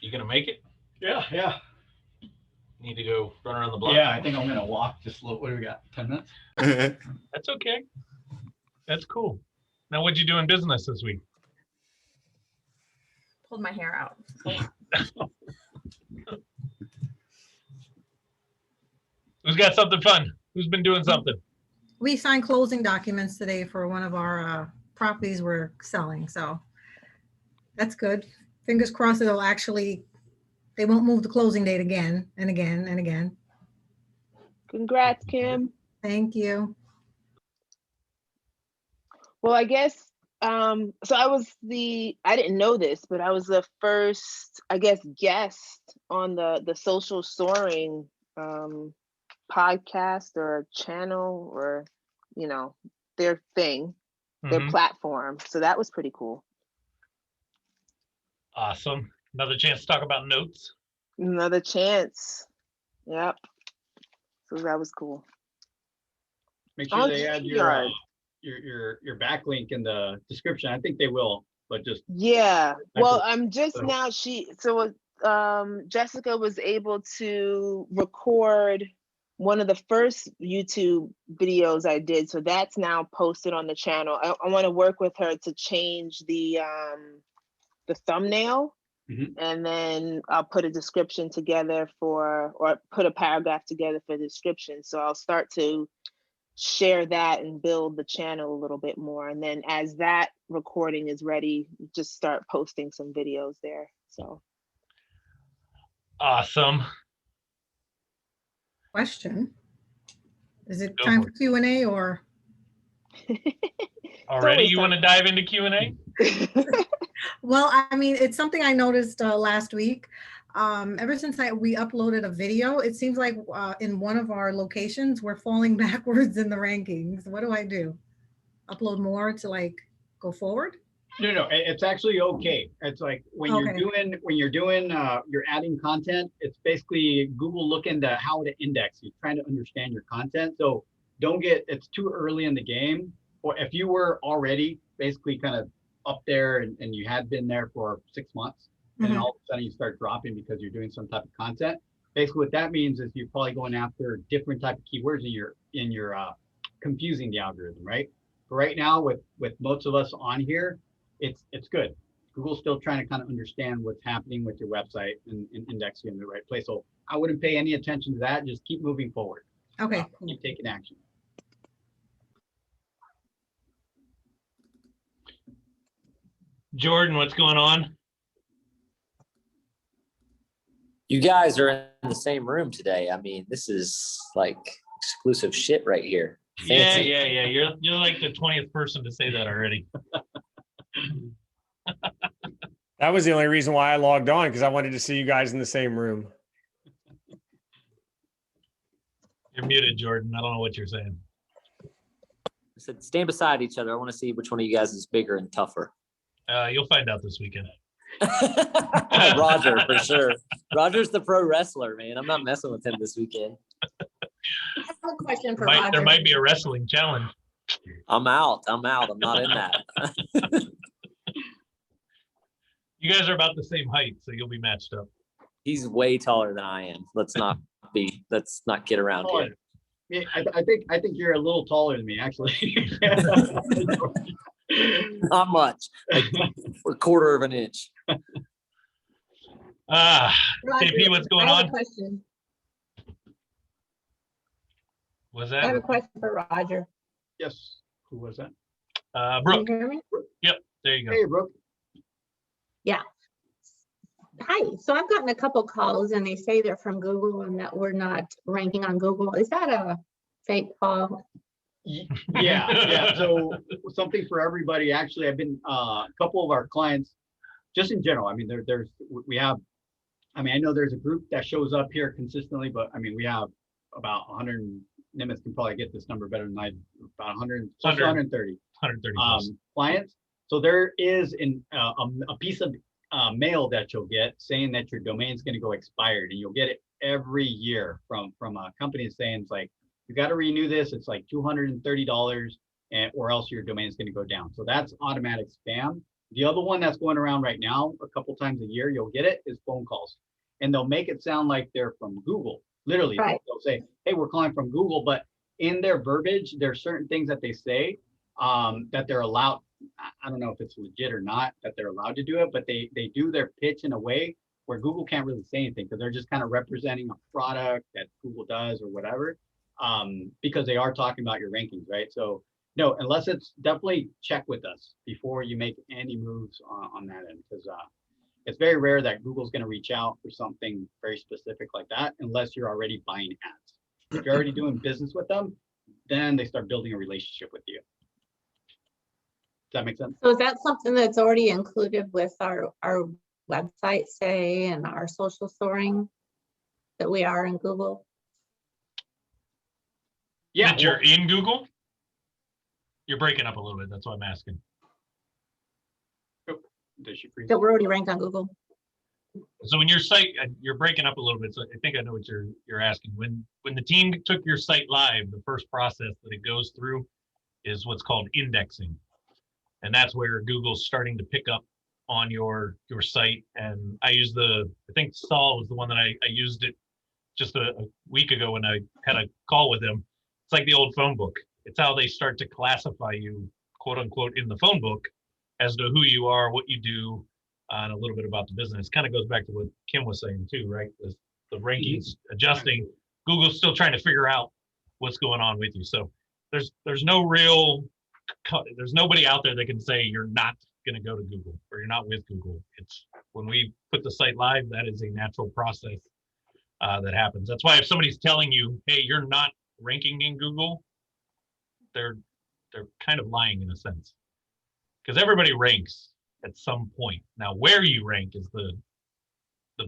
You gonna make it? Yeah. Need to go run around the block? Yeah, I think I'm gonna walk just a little. What do we got? 10 minutes? That's okay. That's cool. Now, what'd you do in business this week? Pulled my hair out. Who's got something fun? Who's been doing something? We signed closing documents today for one of our properties we're selling, so that's good. Fingers crossed they won't move the closing date again and again and again. Congrats, Kim. Thank you. Well, I guess, so I didn't know this, but I was the first, I guess, guest on the Social Soaring podcast or channel or, their thing, their platform. So that was pretty cool. Awesome. Another chance to talk about notes. Another chance. Yep. So that was cool. Make sure On they add StreamYard. your backlink in the description. I think they will, but just Yeah. Well, Actually, I'm just so- now Jessica was able to record one of the first YouTube videos I did. So that's now posted on the channel. I want to work with her to change the thumbnail. Mhm. And then I'll put a description together or put a paragraph together for the description. So I'll start to share that and build the channel a little bit more. And then as that recording is ready, just start posting some videos there. So Awesome. Question. Is it Go time for for Q&A or? Already, always you want to dive into Q&A? Well, I mean, it's something I noticed last week. Ever since we uploaded a video, it seems like in one of our locations, we're falling backwards in the rankings. What do I do? Upload more to go forward? No, it's actually okay. It's like when you're doing you're adding content, it's basically Google looking to how to index you, trying to understand your content. So it's too early in the game. Or if you were already basically kind of up there and you had been there for 6 months, and then all of a sudden you start dropping because you're doing some type of content. Basically what that means is you're probably going after different type of keywords and you're confusing the algorithm, right? But right now with most of us on here, it's good. Google's still trying to kind of understand what's happening with your website and index you in the right place. So I wouldn't pay any attention to that. Just keep moving forward. Okay. Keep taking action. Jordan, what's going on? You guys are in the same room today. I mean, this is like exclusive shit right here. Fancy. Yeah. You're like the 20th person to say that already. That was the only reason why I logged on, because I wanted to see you guys in the same room. You're muted, Jordan. I don't know what you're saying. I said, stand beside each other. I want to see which one of you guys is bigger and tougher. You'll find out this weekend. Roger, for sure. Roger's the pro wrestler, man. I'm not messing with him this weekend. I have a question for Roger. There might be a wrestling challenge. I'm out. I'm not in that. You guys are about the same height, so you'll be matched up. He's way taller than I am. Let's not kid around here. Yeah, I think you're a little taller than me, actually. Not much. Like a quarter of an inch. Roger, JP, what's going I have on? a question. Was I have a that question for Roger. Yes. Who was that? Brooke? Can you hear me? Yep, there you go. Hey, Brooke. Yeah. Hi. So I've gotten a couple calls and they say they're from Google and that we're not ranking on Google. Is that a fake call? Yeah. So something for everybody. Actually, I've been a couple of our clients, just in general. I mean, we have. I mean, I know there's a group that shows up here consistently, but I mean, we have about 100. Nimitz can probably get this number better than I. About 100, 130. 130 clients. So there is a piece of mail that you'll get saying that your domain is going to go expired, and you'll get it every year from a company saying it's like, you got to renew this. It's like $230, or else your domain is going to go down. So that's automatic spam. The other one that's going around right now, a couple times a year, you'll get it, is phone calls. And they'll make it sound like they're from Google. Literally, Right. they'll say, hey, we're calling from Google, but in their verbiage, there are certain things that they say that they're allowed. I don't know if it's legit or not that they're allowed to do it, but they do their pitch in a way where Google can't really say anything because they're just kind of representing a product that Google does or whatever, because they are talking about your rankings, right? So no, unless it's definitely check with us before you make any moves on that end, because it's very rare that Google's going to reach out for something very specific like that unless you're already buying ads. If you're already doing business with them, then they start building a relationship with you. Does that make sense? So is that something that's already included with our website, say, and our social soaring that we are in Google? Yeah. That you're in Google? You're breaking up a little bit. That's why I'm asking. Did she freeze? That we're already ranked on Google? So when your site, you're breaking up a little bit. So I think I know what you're asking. When the team took your site live, the first process that it goes through is what's called indexing. And that's where Google's starting to pick up on your site. And I think Saul was the one that I used it just a week ago when I had a call with him. It's like the old phone book. It's how they start to classify you, quote unquote, in the phone book as to who you are, what you do, and a little bit about the business. Kind of goes back to what Kim was saying too, right? The rankings adjusting. Google's still trying to figure out what's going on with you. So there's nobody out there that can say you're not going to go to Google or you're not with Google. It's when we put the site live, that is a natural process that happens. That's why if somebody's telling you, hey, you're not ranking in Google, they're kind of lying in a sense, because everybody ranks at some point. Now, where you rank is the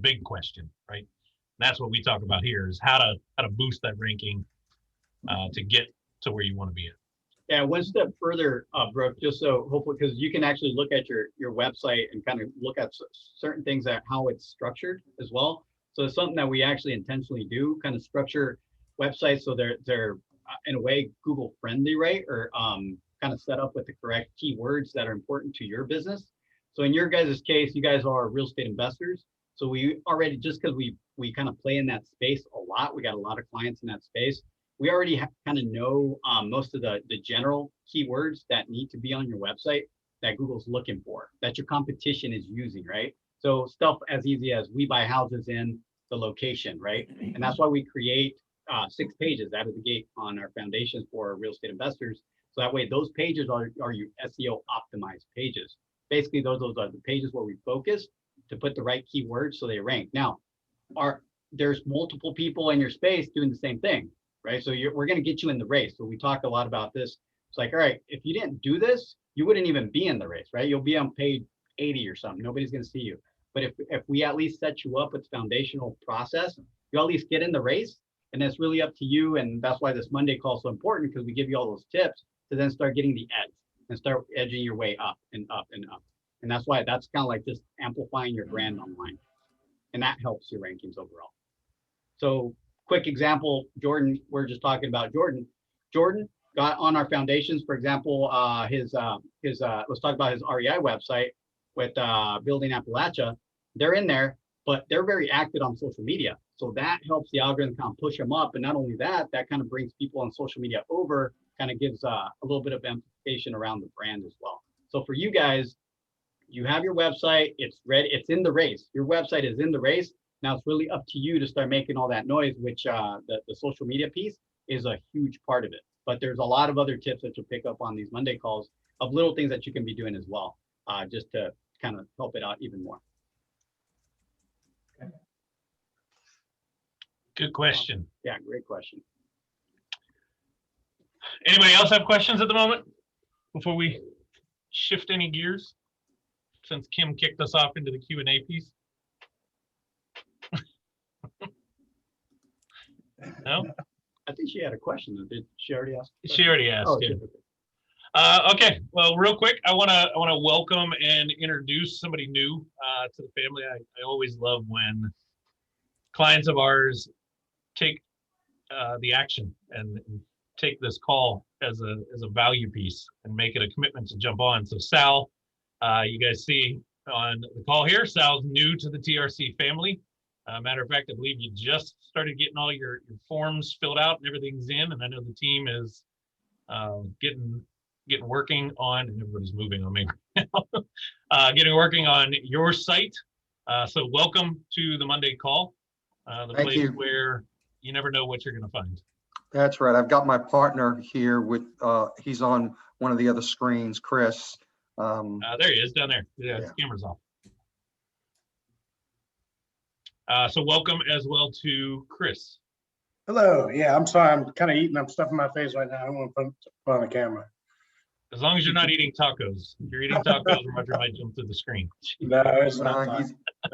big question, right? And that's what we talk about here is how to boost that ranking to get to where you want to be at. Yeah, one step further, Brooke, just so hopefully, because you can actually look at your website and kind of look at certain things that how it's structured as well. So it's something that we actually intentionally do, kind of structure websites so they're in a way Google friendly, right? Or kind of set up with the correct keywords that are important to your business. So in your guys' case, you guys are real estate investors. So we already, just because we kind of play in that space a lot, we got a lot of clients in that space. We already kind of know most of the general keywords that need to be on your website that Google's looking for, that your competition is using, right? So stuff as easy as we buy houses in the location, right? And that's why we create 6 pages out of the gate on our foundations for real estate investors. So that way those pages are your SEO optimized pages. Basically, those are the pages where we focus to put the right keywords so they rank. Now, there's multiple people in your space doing the same thing, right? So we're going to get you in the race. So we talk a lot about this. It's like, all right, if you didn't do this, you wouldn't even be in the race, right? You'll be on page 80 or something. Nobody's going to see you. But if we at least set you up with the foundational process, you at least get in the race. And it's really up to you. And that's why this Monday call is so important, because we give you all those tips to then start getting the edge and start edging your way up and up and up. And that's why that's kind of like just amplifying your brand online. And that helps your rankings overall. So quick example, Jordan, we're just talking about Jordan. Jordan got on our foundations, for example, let's talk about his REI website with Building Appalachia. They're in there, but they're very active on social media. So that helps the algorithm kind of push them up. And not only that, that kind of brings people on social media over, kind of gives a little bit of amplification around the brand as well. So for you guys, you have your website, it's ready, it's in the race. Your website is in the race. Now it's really up to you to start making all that noise, which the social media piece is a huge part of it. But there's a lot of other tips that you'll pick up on these Monday calls of little things that you can be doing as well, just to kind of help it out even more. Good question. Yeah, great question. Anybody else have questions at the moment before we shift any gears? Since Kim kicked us off into the Q&A piece. No? I think she had a question. Did she already ask? She already asked. Oh, Yeah. Okay. Well, real quick, I want to welcome and introduce somebody new to the family. I always love when clients of ours take the action and take this call as a value piece and make it a commitment to jump on. So Sal You guys see on the call here, Sal's new to the TRC family. Matter of fact, I believe you just started getting all your forms filled out and everything's in, and I know the team is getting working on, and everybody's moving on me, getting working on your site. So welcome to the Monday call, the Thank place you. where you never know what you're going to find. That's right. I've got my partner here with, he's on one of the other screens, Chris. There he is down there. Yeah, his camera's off. So welcome as well to Chris. Hello. Yeah, I'm sorry. I'm kind of eating. I'm stuffing my face right now. I don't want to put on the camera. As long as you're not eating tacos. If you're eating tacos, Roger might jump through the screen. No, it's not.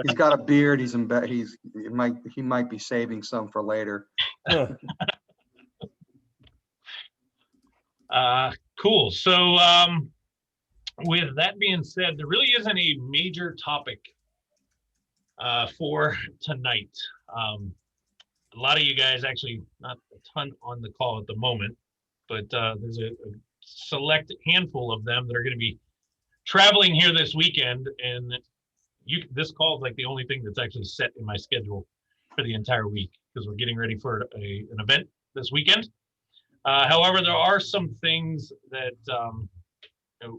He's got a beard. He might be saving some for later. Cool. So with that being said, there really isn't a major topic for tonight. A lot of you guys, actually not a ton on the call at the moment, but there's a select handful of them that are going to be traveling here this weekend, and this call is like the only thing that's actually set in my schedule for the entire week, because we're getting ready for an event this weekend. However, there are some things that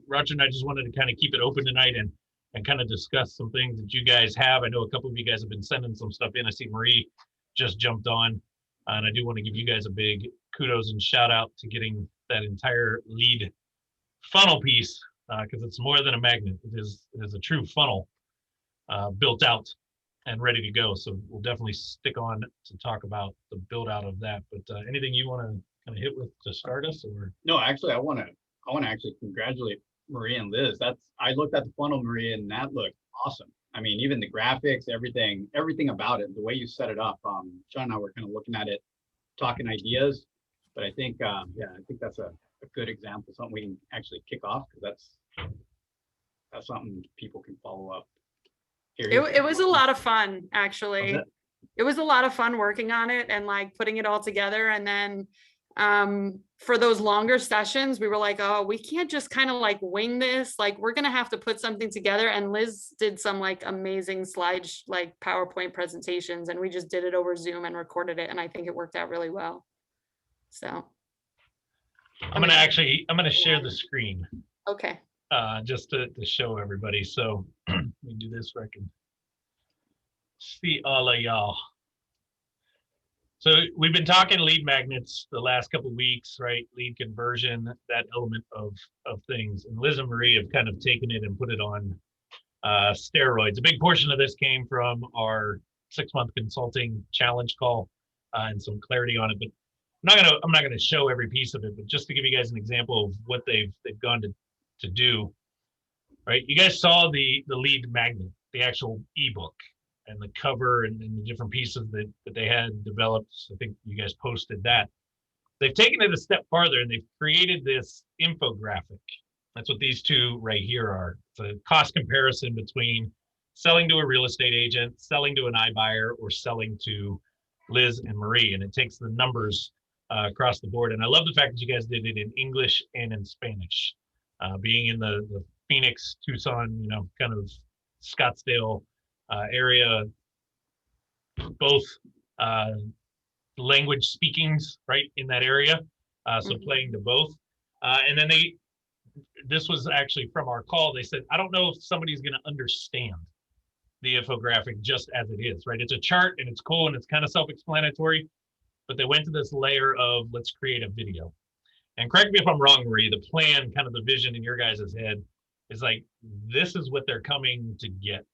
Roger and I just wanted to kind of keep it open tonight and kind of discuss some things that you guys have. I know a couple of you guys have been sending some stuff in. I see Marie just jumped on, and I do want to give you guys a big kudos and shout out to getting that entire lead funnel piece, because it's more than a magnet. It is a true funnel built out and ready to go. So we'll definitely stick on to talk about the build out of that. But anything you want to kind of hit with to start us? Or No, actually, I want to actually congratulate Marie and Liz. I looked at the funnel, Marie, and that looked awesome. I mean, even the graphics, everything about it, the way you set it up. Sean and I were kind of looking at it, talking ideas, but I think, I think that's a good example, something we can actually kick off, because that's something people can follow up. It was a lot of fun, actually. Was It was a lot of fun working on it and like putting it all together. And then for those longer sessions, we were like, oh, we can't just kind of like wing this. Like, we're going to have to put something together. And Liz did some like amazing like PowerPoint presentations, and we just did it over Zoom and recorded it. And I think it worked out really well. So I'm going to share the screen. Okay. Just to show everybody. So let me do this where I can see all of y'all. So we've been talking lead magnets the last couple of weeks, right? Lead conversion, that element of things. And Liz and Marie have kind of taken it and put it on steroids. A big portion of this came from our 6-month consulting challenge call and some clarity on it. But I'm not gonna show every piece of it, but just to give you guys an example of what they've gone to do, right? You guys saw the lead magnet, the actual ebook, and the cover and the different pieces that they had developed. I think you guys posted that. They've taken it a step farther and they've created this infographic. That's what these two right here are. It's a cost comparison between selling to a real estate agent, selling to an iBuyer, or selling to Liz and Marie. And it takes the numbers across the board. And I love the fact that you guys did it in English and in Spanish. Being in the Phoenix, Tucson, kind of Scottsdale area, both language speakings right in that area, so playing to both, and then this was actually from our call. They said, I don't know if somebody's going to understand the infographic just as it is, right? It's a chart and it's cool and it's kind of self-explanatory, but they went to this layer of let's create a video. And correct me if I'm wrong, Marie, the plan, kind of the vision in your guys' head is like, this is what they're coming to get.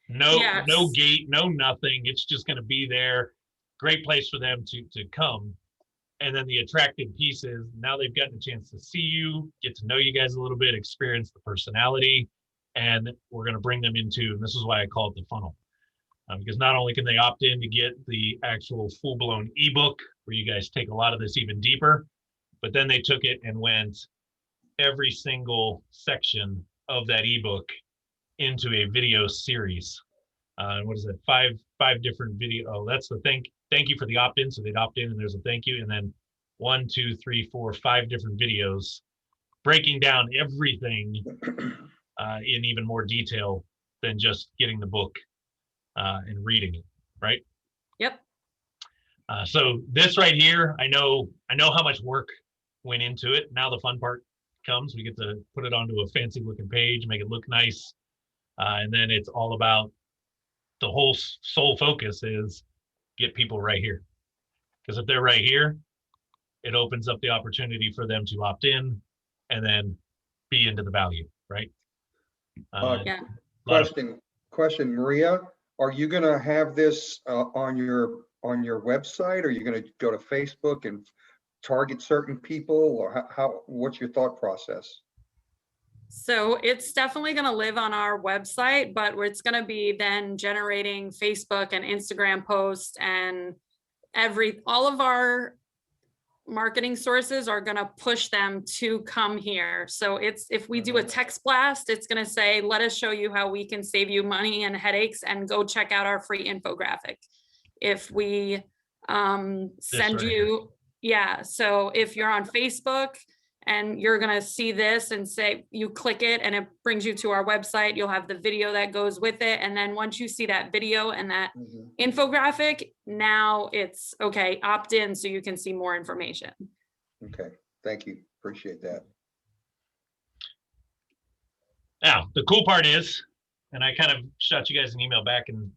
No gate, no nothing. It's just going to be there. Great place for them to come. And then the attractive piece is now they've gotten a chance to see you, get to know you guys a little bit, experience the personality, and we're going to bring them into, and this is why I call it the funnel. Because not only can they opt in to get the actual full-blown ebook where you guys take a lot of this even deeper, but then they took it and went every single section of that ebook into a video series. What is it? Five different video. Oh, that's the thank you for the opt-in. So they'd opt in and there's a thank you. And then 1, 2, 3, 4, 5 different videos breaking down everything in even more detail than just getting the book and reading it, right? Yep. So this right here, I know how much work went into it. Now the fun part comes. We get to put it onto a fancy looking page, make it look nice. And then it's all about the whole sole focus is get people right here. Because if they're right here, it opens up the opportunity for them to opt in and then be into the value, right? Yeah. Question, Maria, are you gonna have this on your website? Or are you gonna go to Facebook and target certain people, or what's your thought process? So it's definitely going to live on our website, but it's going to be then generating Facebook and Instagram posts, and all of our marketing sources are going to push them to come here. So if we do a text blast, it's going to say, let us show you how we can save you money and headaches, and go check out our free infographic. If we send you, yeah. So if you're on Facebook and you're going to see this and say, you click it and it brings you to our website, you'll have the video that goes with it. And then once you see that video and that infographic, now it's okay, opt in so you can see more information. Okay, thank you. Appreciate that. Now, the cool part is, and I kind of shot you guys an email back and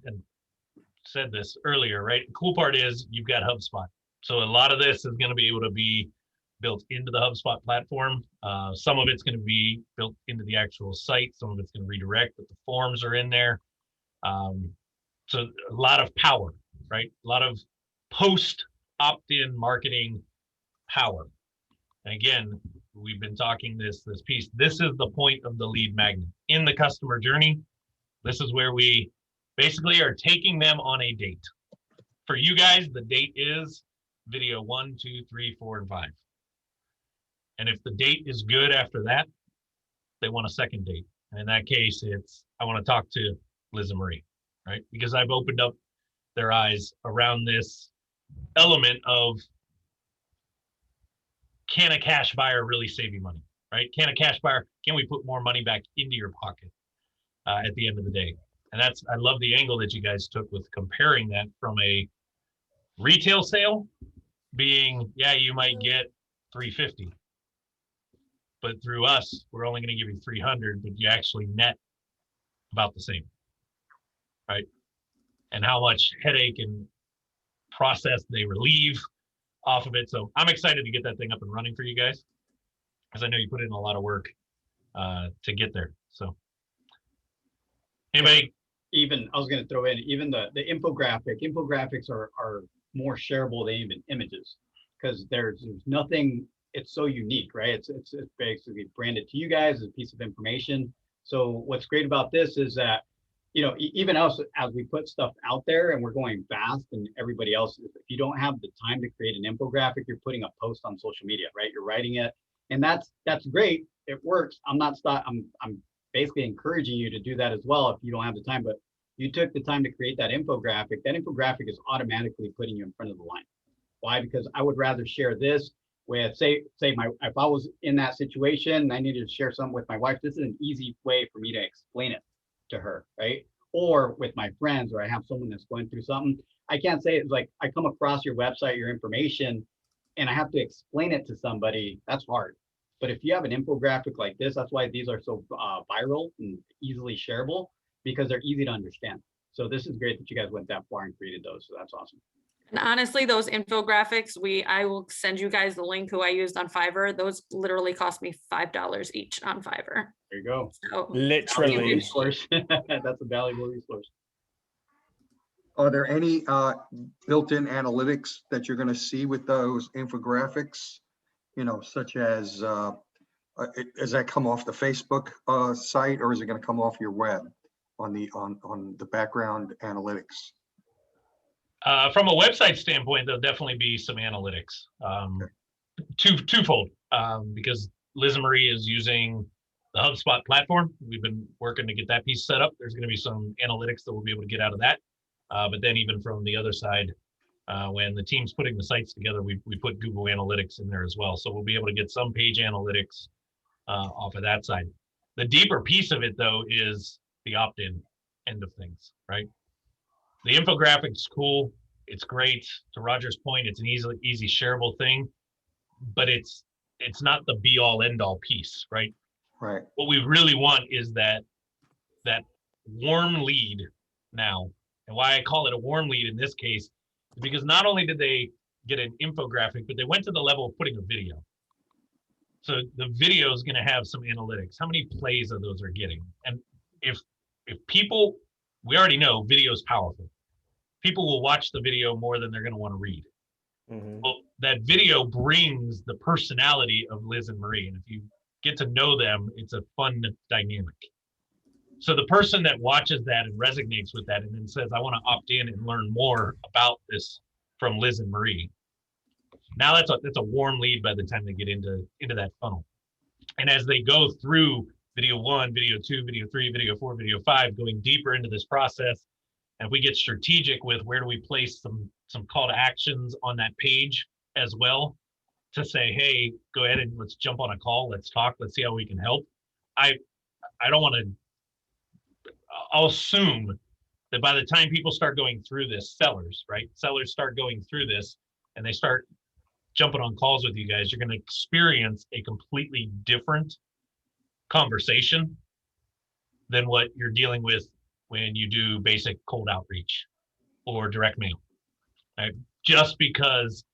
said this earlier, right? The cool part is you've got HubSpot. So a lot of this is going to be able to be built into the HubSpot platform. Some of it's going to be built into the actual site. Some of it's going to redirect, but the forms are in there. So a lot of power, right? A lot of post opt-in marketing power. And again, we've been talking this piece. This is the point of the lead magnet in the customer journey. This is where we basically are taking them on a date. For you guys, the date is video 1, 2, 3, 4, and 5. And if the date is good after that, they want a second date. And in that case, it's, I want to talk to Liz and Marie, right? Because I've opened up their eyes around this element of, can a cash buyer really save you money, right? Can we put more money back into your pocket at the end of the day? And I love the angle that you guys took with comparing that from a retail sale being, yeah, you might get $350, but through us, we're only going to give you $300, but you actually net about the same, right? And how much headache and process they relieve off of it. So I'm excited to get that thing up and running for you guys, because I know you put in a lot of work to get there. So anybody? Even, I was going to throw in, even the infographics are more shareable than even images, because there's nothing, it's so unique, right? It's basically branded to you guys as a piece of information. So what's great about this is that, you know, even us, as we put stuff out there and we're going fast, and everybody else, if you don't have the time to create an infographic, you're putting a post on social media, right? You're writing it, and that's great. It works. I'm basically encouraging you to do that as well if you don't have the time, but you took the time to create that infographic. That infographic is automatically putting you in front of the line. Why? Because I would rather share this with, say if I was in that situation and I needed to share something with my wife, this is an easy way for me to explain it to her, right? Or with my friends, or I have someone that's going through something. I can't say it's like, I come across your website, your information, and I have to explain it to somebody. That's hard. But if you have an infographic like this, that's why these are so viral and easily shareable, because they're easy to understand. So this is great that you guys went that far and created those. So that's awesome. And honestly, those infographics, I will send you guys the link who I used on Fiverr. Those literally cost me $5 each on Fiverr. There you go. So, Literally. Resource. That's a valuable resource. Are there any built-in analytics that you're going to see with those infographics? You know, such as, does that come off the Facebook site, or is it going to come off your web on the background analytics? From a website standpoint, there'll definitely be some analytics. Twofold, because Liz and Marie is using the HubSpot platform. We've been working to get that piece set up. There's going to be some analytics that we'll be able to get out of that. But then even from the other side, when the team's putting the sites together, we put Google Analytics in there as well. So we'll be able to get some page analytics off of that side. The deeper piece of it, though, is the opt-in end of things, right? The infographics cool. It's great. To Roger's point, it's an easy shareable thing, but it's not the be all end all piece, right? Right. What we really want is that warm lead now. And why I call it a warm lead in this case is because not only did they get an infographic, but they went to the level of putting a video. So the video is going to have some analytics. How many plays of those are getting? And if people, we already know video is powerful. People will watch the video more than they're going to want to read. Well, that video brings the personality of Liz and Marie. And if you get to know them, it's a fun dynamic. So the person that watches that and resonates with that and then says, I want to opt in and learn more about this from Liz and Marie. Now that's a warm lead by the time they get into that funnel. And as they go through video 1, video 2, video 3, video 4, video 5, going deeper into this process, and if we get strategic with where do we place some call to actions on that page as well to say, hey, go ahead and let's jump on a call, let's talk, let's see how we can help. I don't want to, I'll assume that by the time people start going through this, sellers start going through this and they start jumping on calls with you guys, you're going to experience a completely different conversation than what you're dealing with when you do basic cold outreach or direct mail, right? Just because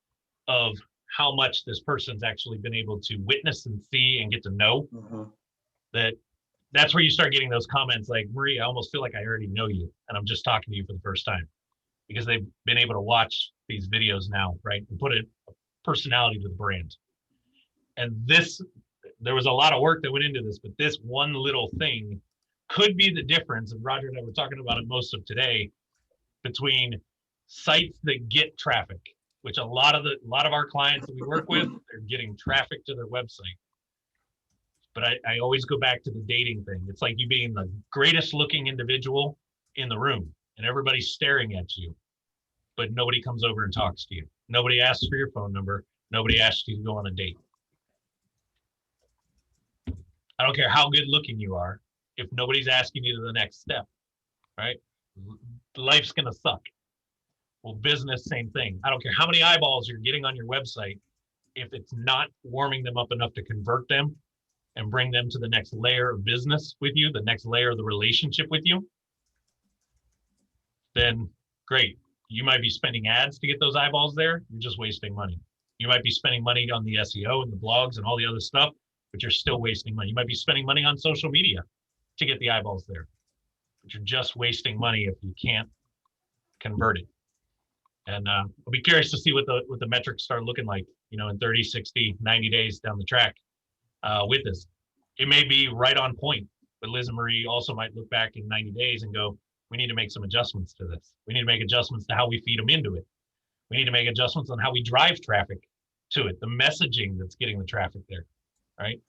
of how much this person's actually been able to witness and see and get to know. That's where you start getting those comments like, Marie, I almost feel like I already know you and I'm just talking to you for the first time, because they've been able to watch these videos now, right? And put a personality to the brand. And there was a lot of work that went into this, but this one little thing could be the difference, and Roger and I were talking about it most of today, between sites that get traffic, which a lot of our clients that we work with, they're getting traffic to their website. But I always go back to the dating thing. It's like you being the greatest looking individual in the room and everybody's staring at you, but nobody comes over and talks to you. Nobody asks for your phone number. Nobody asks you to go on a date. I don't care how good looking you are, if nobody's asking you to the next step, right? Life's gonna suck. Well, business, same thing. I don't care how many eyeballs you're getting on your website, if it's not warming them up enough to convert them and bring them to the next layer of business with you, the next layer of the relationship with you, then great. You might be spending ads to get those eyeballs there. You're just wasting money. You might be spending money on the SEO and the blogs and all the other stuff, but you're still wasting money. You might be spending money on social media to get the eyeballs there, but you're just wasting money if you can't convert it. And I'll be curious to see what the metrics start looking like, in 30, 60, 90 days down the track with this. It may be right on point, but Liz and Marie also might look back in 90 days and go, we need to make some adjustments to this. We need to make adjustments to how we feed them into it. We need to make adjustments on how we drive traffic to it, the messaging that's getting the traffic there, right?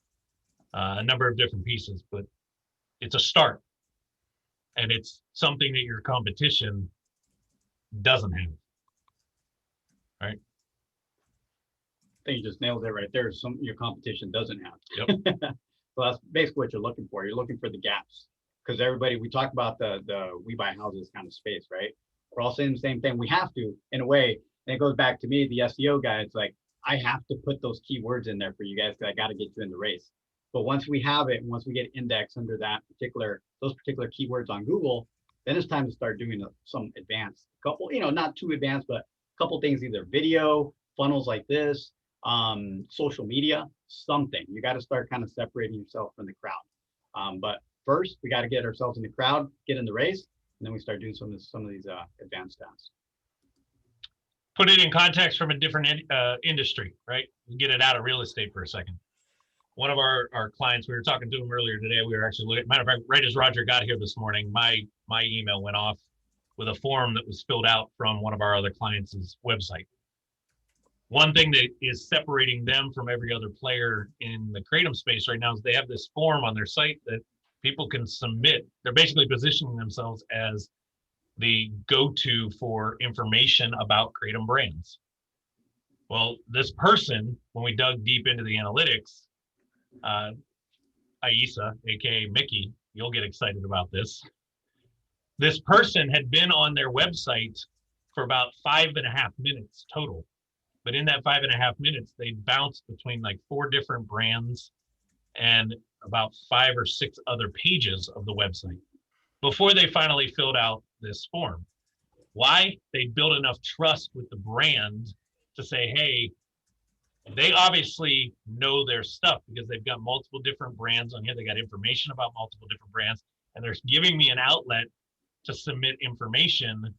A number of different pieces, but it's a start. And it's something that your competition doesn't have, right? I think you just nailed it right there. Your competition doesn't have. Yep. So that's basically what you're looking for. You're looking for the gaps. Because everybody, we talk about the we buy houses kind of space, right? We're all saying the same thing. We have to, in a way, and it goes back to me, the SEO guy. It's like, I have to put those keywords in there for you guys because I got to get you in the race. But once we have it, once we get indexed under those particular keywords on Google, then it's time to start doing some advanced, couple, not too advanced, but a couple things, either video, funnels like this, social media, something. You got to start kind of separating yourself from the crowd. But first, we got to get ourselves in the crowd, get in the race, and then we start doing some of these advanced tasks. Put it in context from a different industry, right? Get it out of real estate for a second. One of our clients, we were talking to him earlier today. We were actually looking, matter of fact, right as Roger got here this morning, my email went off with a form that was filled out from one of our other clients' website. One thing that is separating them from every other player in the Kratom space right now is they have this form on their site that people can submit. They're basically positioning themselves as the go-to for information about Kratom brands. Well, this person, when we dug deep into the analytics, I Aisa, aka Mickey, you'll get excited about this. This person had been on their website for about 5.5 minutes total. But in that 5.5 minutes, they bounced between like 4 different brands and about 5 or 6 other pages of the website before they finally filled out this form. Why? They built enough trust with the brand to say, hey, they obviously know their stuff because they've got multiple different brands on here. They got information about multiple different brands, and they're giving me an outlet to submit information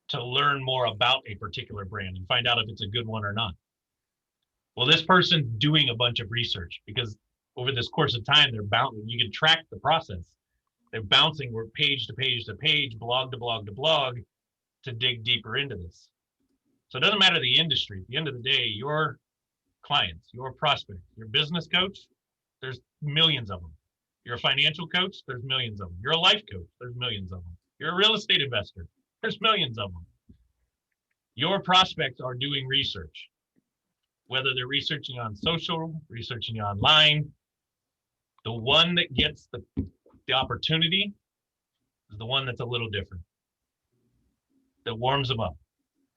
to learn more about a particular brand and find out if it's a good one or not. Well, this person's doing a bunch of research because over this course of time, they're bouncing. You can track the process. They're bouncing page to page to page, blog to blog to blog to dig deeper into this. So it doesn't matter the industry. At the end of the day, your clients, your prospects, your business coach, there's millions of them. You're a financial coach, there's millions of them. You're a life coach, there's millions of them. You're a real estate investor, there's millions of them. Your prospects are doing research, whether they're researching on social, researching online. The one that gets the opportunity is the one that's a little different, that warms them up,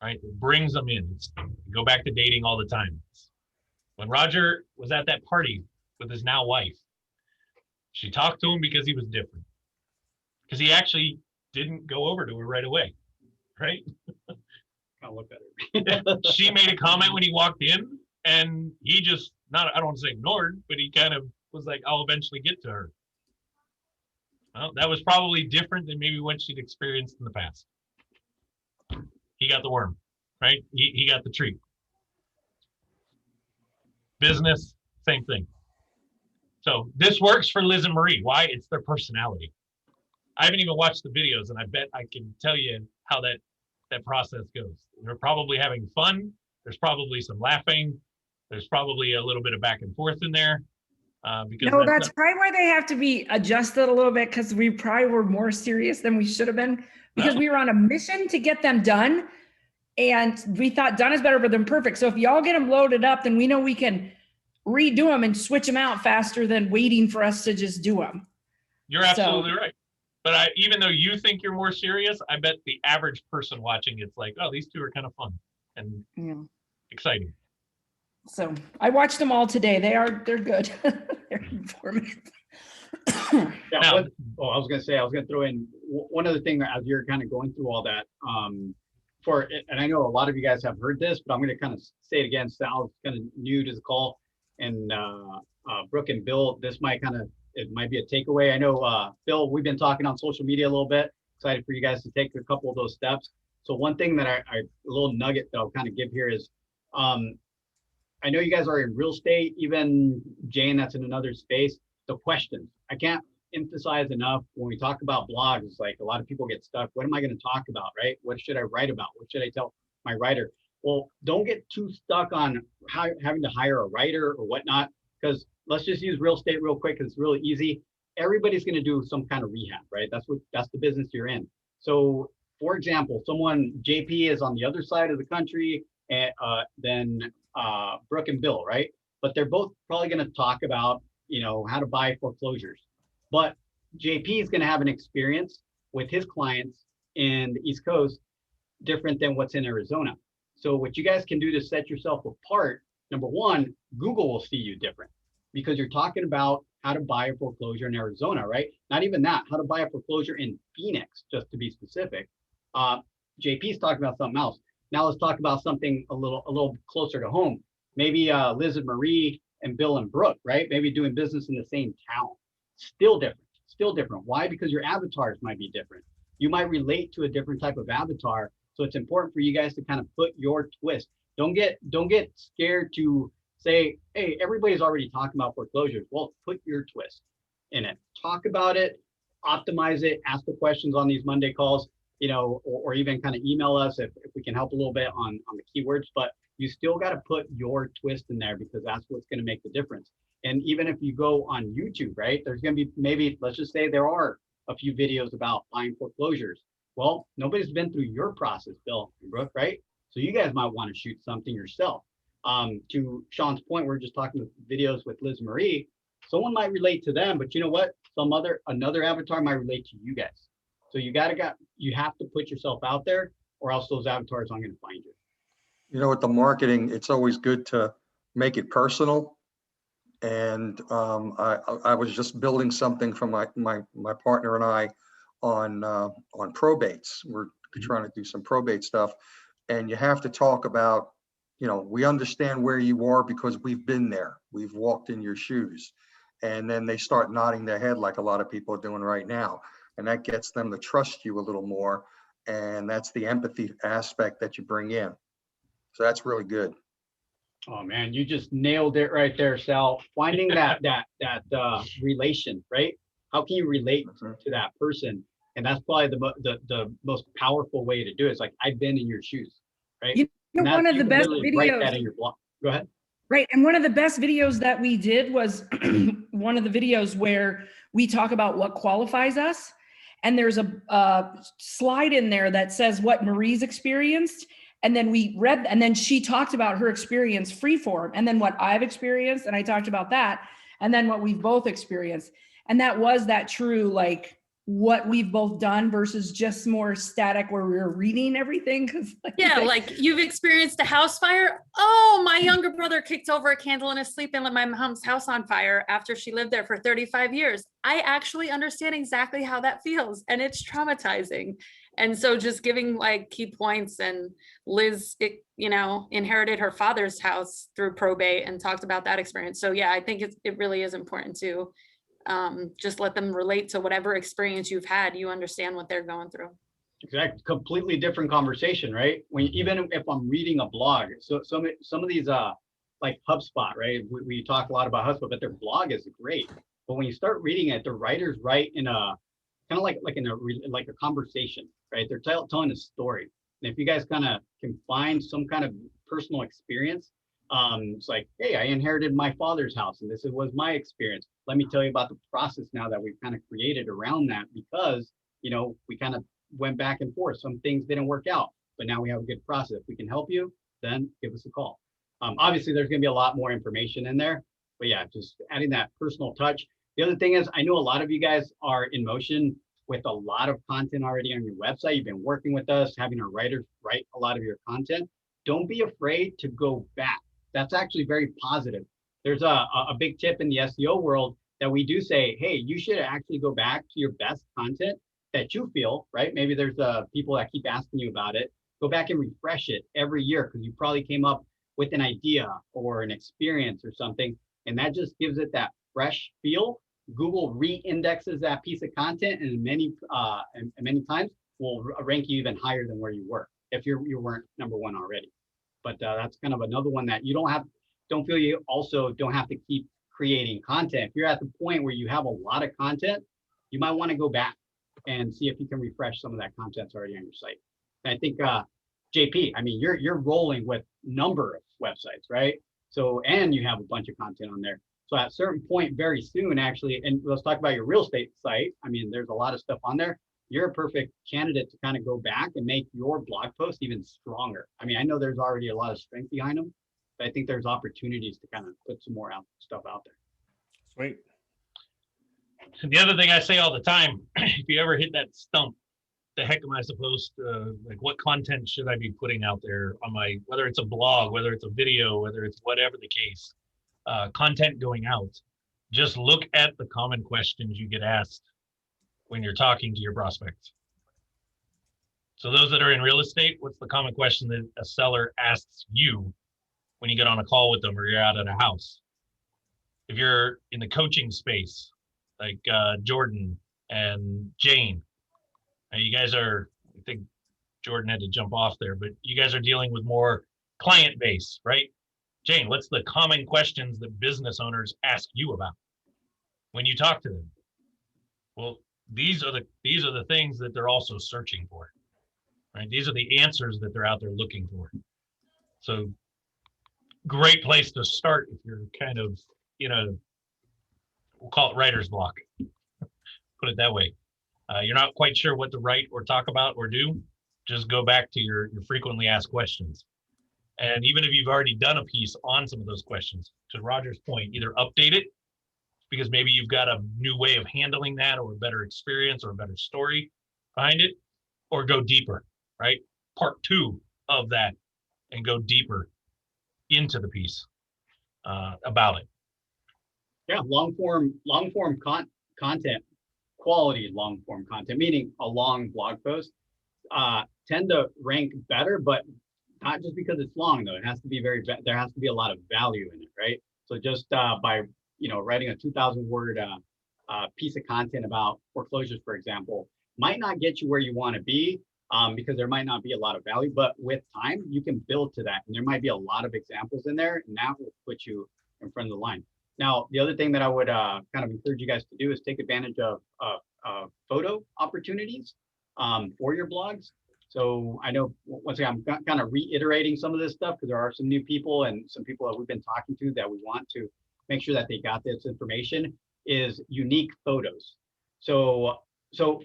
right? It brings them in. Go back to dating all the time. When Roger was at that party with his now wife, she talked to him because he was different, because he actually didn't go over to her right away, right? I'll look at her. She made a comment when he walked in, and he just, I don't want to say ignored, but he kind of was like, I'll eventually get to her. Well, that was probably different than maybe what she'd experienced in the past. He got the worm, right? He got the treat. Business, same thing. So this works for Liz and Marie. Why? It's their personality. I haven't even watched the videos, and I bet I can tell you how that process goes. They're probably having fun. There's probably some laughing. There's probably a little bit of back and forth in there. Because no, that's probably why they have to be adjusted a little bit, because we probably were more serious than we should have been, because we were on a mission to get them done, and we thought done is better than perfect. So if y'all get them loaded up, then we know we can redo them and switch them out faster than waiting for us to just do them. You're absolutely right. But even though you think you're more serious, I bet the average person watching it's like, oh, these two are kind of fun and exciting. So I watched them all today. They're good. They're informative. Yeah. I was going to throw in one other thing as you're kind of going through all that. And I know a lot of you guys have heard this, but I'm going to kind of say it again. Sal's kind of new to the call, and Brooke and Bill, it might be a takeaway. I know, Bill, we've been talking on social media a little bit. Excited for you guys to take a couple of those steps. So one thing that a little nugget that I'll kind of give here is, I know you guys are in real estate, even Jane, that's in another space. The questions, I can't emphasize enough when we talk about blogs. It's like a lot of people get stuck. What am I going to talk about, right? What should I write about? What should I tell my writer? Well, don't get too stuck on having to hire a writer or whatnot, because let's just use real estate real quick, because it's really easy. Everybody's going to do some kind of rehab, right? That's the business you're in. So for example, JP is on the other side of the country, and then Brooke and Bill, right? But they're both probably going to talk about, how to buy foreclosures. But JP is going to have an experience with his clients in the East Coast different than what's in Arizona. So what you guys can do to set yourself apart, number one, Google will see you different, because you're talking about how to buy a foreclosure in Arizona, right? Not even that, how to buy a foreclosure in Phoenix, just to be specific. JP's talking about something else. Now let's talk about something a little closer to home. Maybe Liz and Marie and Bill and Brooke, right? Maybe doing business in the same town. Still different. Why? Because your avatars might be different. You might relate to a different type of avatar. So it's important for you guys to kind of put your twist. Don't get scared to say, hey, everybody's already talking about foreclosures. Well, put your twist in it. Talk about it, optimize it, ask the questions on these Monday calls, or even kind of email us if we can help a little bit on the keywords. But you still got to put your twist in there, because that's what's going to make the difference. And even if you go on YouTube, right, there's going to be maybe, let's just say there are a few videos about buying foreclosures. Well, nobody's been through your process, Bill and Brooke, right? So you guys might want to shoot something yourself. To Sean's point, we're just talking with videos with Liz Marie. someone might relate to them, but you know what? Another avatar might relate to you guys. So you have to put yourself out there, or else those avatars aren't going to find you. You know, with the marketing, it's always good to make it personal. And I was just building something for my partner and I on probates. We're trying to do some probate stuff, and you have to talk about, you know, we understand where you are because we've been there. We've walked in your shoes. And then they start nodding their head like a lot of people are doing right now. And that gets them to trust you a little more. And that's the empathy aspect that you bring in. So that's really good. Oh man, you just nailed it right there, Sal. Finding that relation, right? How can you relate to that person? And that's probably the most powerful way to do it. It's like, I've been in your shoes, right? You know, one of the best Write that videos. in your blog. Go ahead. Right. And one of the best videos that we did was one of the videos where we talk about what qualifies us. And there's a slide in there that says what Marie's experienced. And then we read, and then she talked about her experience freeform, and then what I've experienced. And I talked about that. And then what we've both experienced. And that was that true, like, what we've both done versus just more static where we were reading everything. Yeah, like you've experienced a house fire. Oh, my younger brother kicked over a candle in his sleep and lit my mom's house on fire after she lived there for 35 years. I actually understand exactly how that feels, and it's traumatizing. And so just giving like key points, and Liz, inherited her father's house through probate and talked about that experience. So yeah, I think it really is important to just let them relate to whatever experience you've had. You understand what they're going through. Exactly. Completely different conversation, right? Even if I'm reading a blog, so some of these like HubSpot, right? We talk a lot about HubSpot, but their blog is great. But when you start reading it, the writers write in a kind of like a conversation, right? They're telling a story. And if you guys kind of can find some kind of personal experience, it's like, hey, I inherited my father's house, and this was my experience. Let me tell you about the process now that we've kind of created around that, because, you know, we kind of went back and forth. Some things didn't work out, but now we have a good process. If we can help you, then give us a call. Obviously, there's going to be a lot more information in there, but yeah, just adding that personal touch. The other thing is, I know a lot of you guys are in motion with a lot of content already on your website. You've been working with us, having our writers write a lot of your content. Don't be afraid to go back. That's actually very positive. There's a big tip in the SEO world that we do say, hey, you should actually go back to your best content that you feel, right? Maybe there's people that keep asking you about it. Go back and refresh it every year, because you probably came up with an idea or an experience or something, and that just gives it that fresh feel. Google re-indexes that piece of content, and many times will rank you even higher than where you were if you weren't number one already. But that's kind of another one that don't feel you also don't have to keep creating content. If you're at the point where you have a lot of content, you might want to go back and see if you can refresh some of that content that's already on your site. And I think JP, I mean, you're rolling with number of websites, right? So, and you have a bunch of content on there. So at a certain point very soon, actually, and let's talk about your real estate site. I mean, there's a lot of stuff on there. You're a perfect candidate to kind of go back and make your blog post even stronger. I mean, I know there's already a lot of strength behind them, but I think there's opportunities to kind of put some more stuff out there. Sweet. And the other thing I say all the time, if you ever hit that stump, the heck am I supposed to, like, what content should I be putting out there on my, whether it's a blog, whether it's a video, whether it's whatever the case, content going out, just look at the common questions you get asked when you're talking to your prospects. So those that are in real estate, what's the common question that a seller asks you when you get on a call with them or you're out at a house? If you're in the coaching space, like Jordan and Jane, you guys are, I think Jordan had to jump off there, but you guys are dealing with more client base, right? Jane, what's the common questions that business owners ask you about when you talk to them? Well, these are the things that they're also searching for, right? These are the answers that they're out there looking for. So great place to start if you're kind of, we'll call it writer's block, put it that way. You're not quite sure what to write or talk about or do, just go back to your frequently asked questions. And even if you've already done a piece on some of those questions, to Roger's point, either update it because maybe you've got a new way of handling that, or a better experience, or a better story behind it, or go deeper, right? Part 2 of that, and go deeper into the piece about it. Yeah, long form content, quality long form content, meaning a long blog post, tend to rank better, but not just because it's long though. It has to be there has to be a lot of value in it, right? So just by writing a 2,000 word piece of content about foreclosures, for example, might not get you where you want to be, because there might not be a lot of value, but with time you can build to that, and there might be a lot of examples in there, and that will put you in front of the line. Now, the other thing that I would kind of encourage you guys to do is take advantage of photo opportunities for your blogs. So I know, once again, I'm kind of reiterating some of this stuff because there are some new people and some people that we've been talking to that we want to make sure that they got this information, is unique photos. So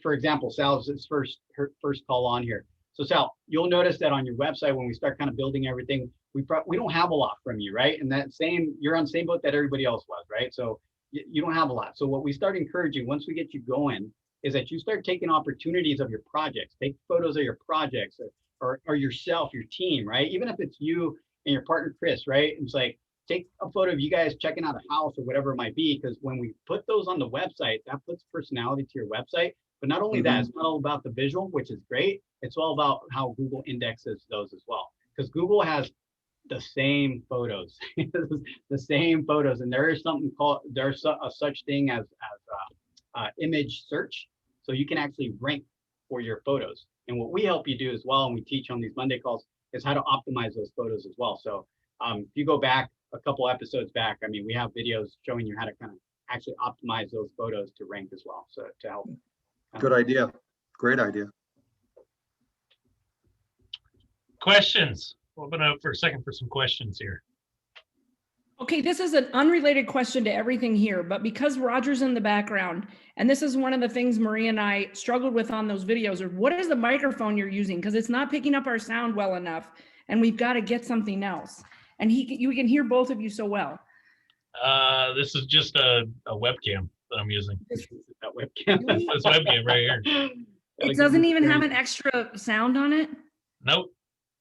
for example, Sal's her first call on here. So Sal, you'll notice that on your website, when we start kind of building everything, we don't have a lot from you, right? And you're on the same boat that everybody else was, right? So you don't have a lot. So what we start encouraging once we get you going is that you start taking opportunities of your projects, take photos of your projects or yourself, your team, right? Even if it's you and your partner, Chris, right? It's like, take a photo of you guys checking out a house or whatever it might be, because when we put those on the website, that puts personality to your website. But not only that, it's not all about the visual, which is great. It's all about how Google indexes those as well. Because Google has the same photos, the same photos. And there is something called, there's a such thing as image search. So you can actually rank for your photos. And what we help you do as well, and we teach on these Monday calls, is how to optimize those photos as well. So if you go back a couple episodes back, I mean, we have videos showing you how to kind of actually optimize those photos to rank as well. So to help. Good idea. Great idea. Questions? We'll open up for a second for some questions here. Okay, this is an unrelated question to everything here, but because Roger's in the background, and this is one of the things Marie and I struggled with on those videos, or what is the microphone you're using? Because it's not picking up our sound well enough, and we've got to get something else. And you can hear both of you so well. This is just a webcam that I'm using. That webcam. This webcam right here. It doesn't even have an extra sound on it? Nope.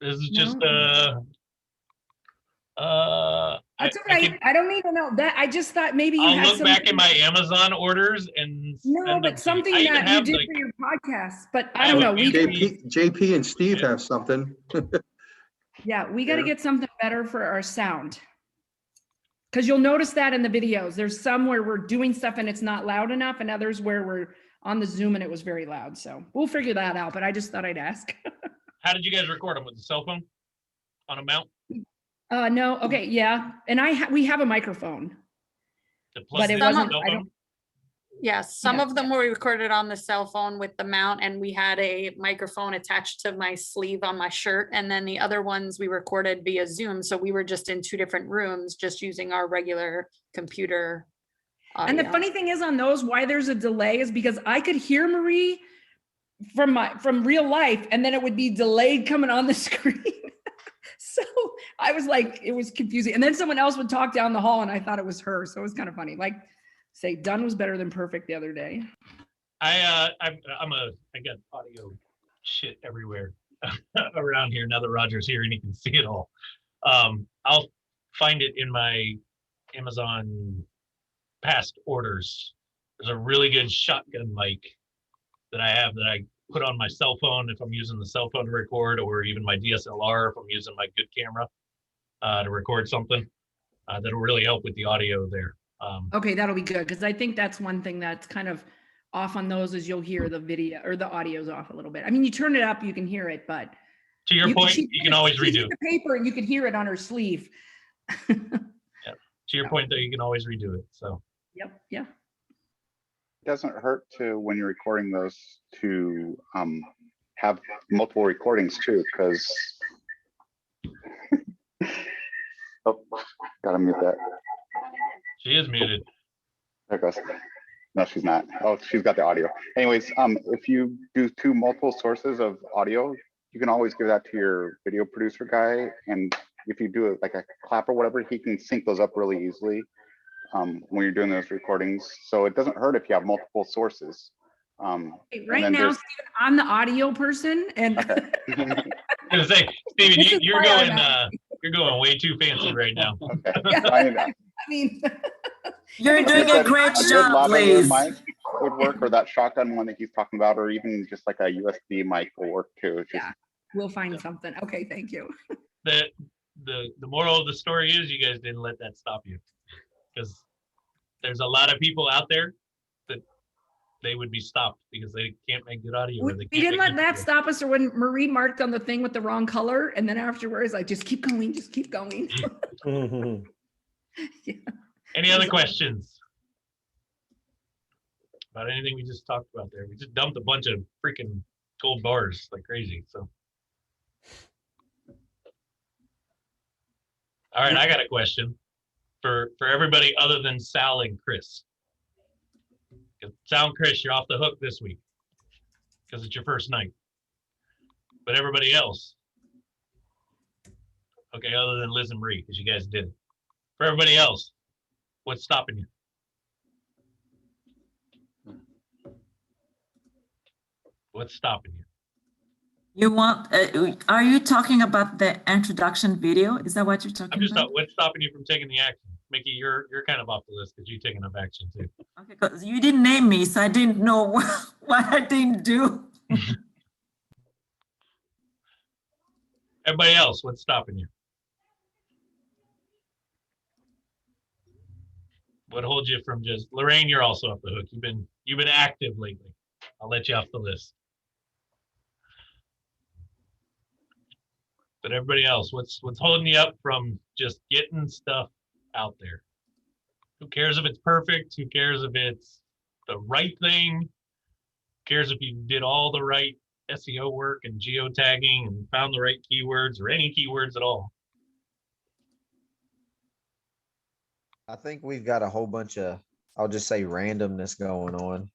This is just That's all right. I don't need to know that. I just thought maybe you I'll had look back in my Amazon orders and no, but something that you did for your podcast. But I don't know. JP and Steve have something. Yeah, we got to get something better for our sound. Because you'll notice that in the videos. There's some where we're doing stuff and it's not loud enough, and others where we're on the Zoom and it was very loud. So we'll figure that out. But I just thought I'd ask. How did you guys record them? With the cell phone on a mount? No. Okay. Yeah. And we have a microphone. But it wasn't. Yes, some of them were recorded on the cell phone with the mount, and we had a microphone attached to my sleeve on my shirt. And then the other ones we recorded via Zoom. So we were just in 2 different rooms, just using our regular computer audio. And the funny thing is on those, why there's a delay is because I could hear Marie from real life, and then it would be delayed coming on the screen. So I was like, it was confusing. And then someone else would talk down the hall and I thought it was her. So it was kind of funny. Like, say done was better than perfect the other day. I got audio shit everywhere around here now that Roger's here and he can see it all. I'll find it in my Amazon past orders. There's a really good shotgun mic that I have that I put on my cell phone if I'm using the cell phone to record, or even my DSLR if I'm using my good camera to record something. That'll really help with the audio there. Okay, that'll be good, because I think that's one thing that's kind of off on those is you'll hear the video or the audio's off a little bit. I mean, you turn it up, you can hear it, but to your point, you can always redo the paper and you could hear it on her sleeve. Yeah. To your point, though, you can always redo it. So. Yep. Yeah. It doesn't hurt to, when you're recording those, to have multiple recordings too, because oh, gotta mute that. She is muted. There goes. No, she's not. Oh, she's got the audio. Anyways, if you do 2 multiple sources of audio, you can always give that to your video producer guy, and if you do it like a clap or whatever, he can sync those up really easily when you're doing those recordings. So it doesn't hurt if you have multiple sources. Hey, right now, Steven, I'm the audio person, and Okay. I was gonna say, Steven, This is you're why I'm going way too fancy right now. Okay. I mean, You're Like I doing a said, great good job, lavalier Liz. mic would work, or that shotgun one that he's talking about, or even just like a USB mic will work too. It's just, yeah, we'll find something. Okay, thank you. The moral of the story is you guys didn't let that stop you, because there's a lot of people out there that they would be stopped because they can't make good audio. We Or they can't didn't make let good that video. stop us, or when Marie marked on the thing with the wrong color, and then afterwards, like, just keep going, just keep going. Yeah. Any other questions about anything we just talked about there? We just dumped a bunch of freaking gold bars like crazy. So, all right, I got a question for everybody other than Sal and Chris. 'Cause Sal and Chris, you're off the hook this week because it's your first night. But everybody else, okay, other than Liz and Marie, because you guys did it. For everybody else, what's stopping you? What's stopping you? You want, are you talking about the introduction video? Is that what you're talking I'm just about? what's stopping you from taking the action? Mickey, you're kind of off the list because you're taking enough action too. Okay, 'cause you didn't name me, so I didn't know what I didn't do. Everybody else, what's stopping you? What holds you from just Lorraine? You're also off the hook. You've been active lately. I'll let you off the list. But everybody else, what's holding you up from just getting stuff out there? Who cares if it's perfect? Who cares if it's the right thing? Who cares if you did all the right SEO work and geotagging and found the right keywords or any keywords at all? I think we've got a whole bunch of, I'll just say randomness going on.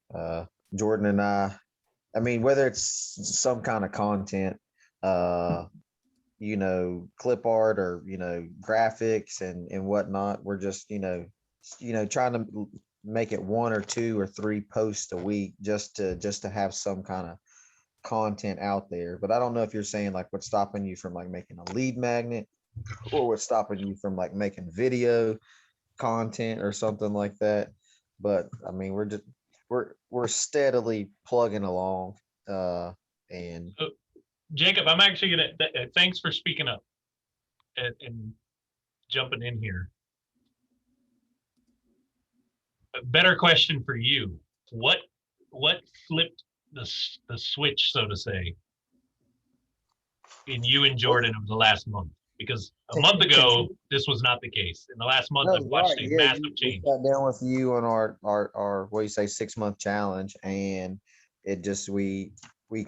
Jordan and I mean, whether it's some kind of content, clip art or, graphics and whatnot, we're just, trying to make it 1 or 2 or 3 posts a week just to have some kind of content out there. But I don't know if you're saying like what's stopping you from like making a lead magnet, or what's stopping you from like making video content or something like that. But I mean, we're steadily plugging along. And Jacob, I'm actually gonna thanks for speaking up and jumping in here. A better question for you: What flipped the switch, so to say, in you and Jordan over the last month? Because a month ago, this was not the case. In the last month, I've watched a massive change. We sat down with you on our what do you say, 6-month challenge, and it just we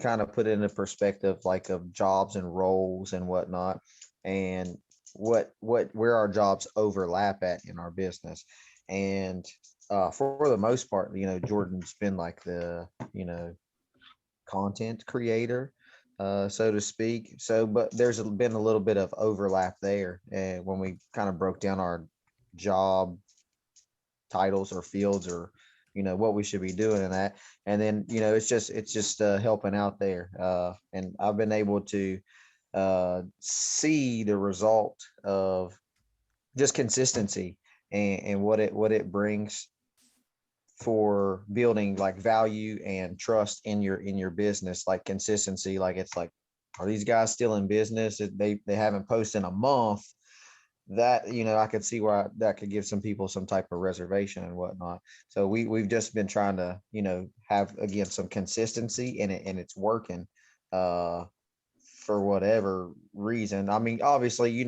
kind of put it into perspective like of jobs and roles and whatnot, and where our jobs overlap at in our business. And for the most part, Jordan's been like the content creator, so to speak. So, but there's been a little bit of overlap there. And when we kind of broke down our job titles or fields or, what we should be doing in that. And then, it's just helping out there. And I've been able to see the result of just consistency and what it brings for building like value and trust in your business, like consistency. Like, it's like, are these guys still in business? They haven't posted in a month. That, I could see why that could give some people some type of reservation and whatnot. So we've just been trying to, have, again, some consistency in it, and it's working for whatever reason. I mean, obviously,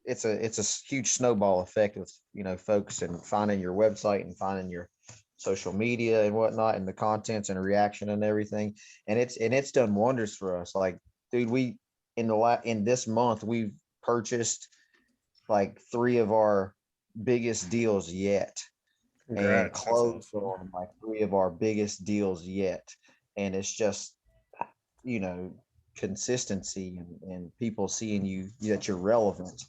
it's a huge snowball effect with, folks and finding your website and finding your social media and whatnot, and the contents and reaction and everything. And it's done wonders for us. Like, dude, in this month, we've purchased like 3 of our biggest deals yet. Congrats. And closed on like 3 of our biggest deals yet. And it's just, consistency and people seeing you, that you're relevant,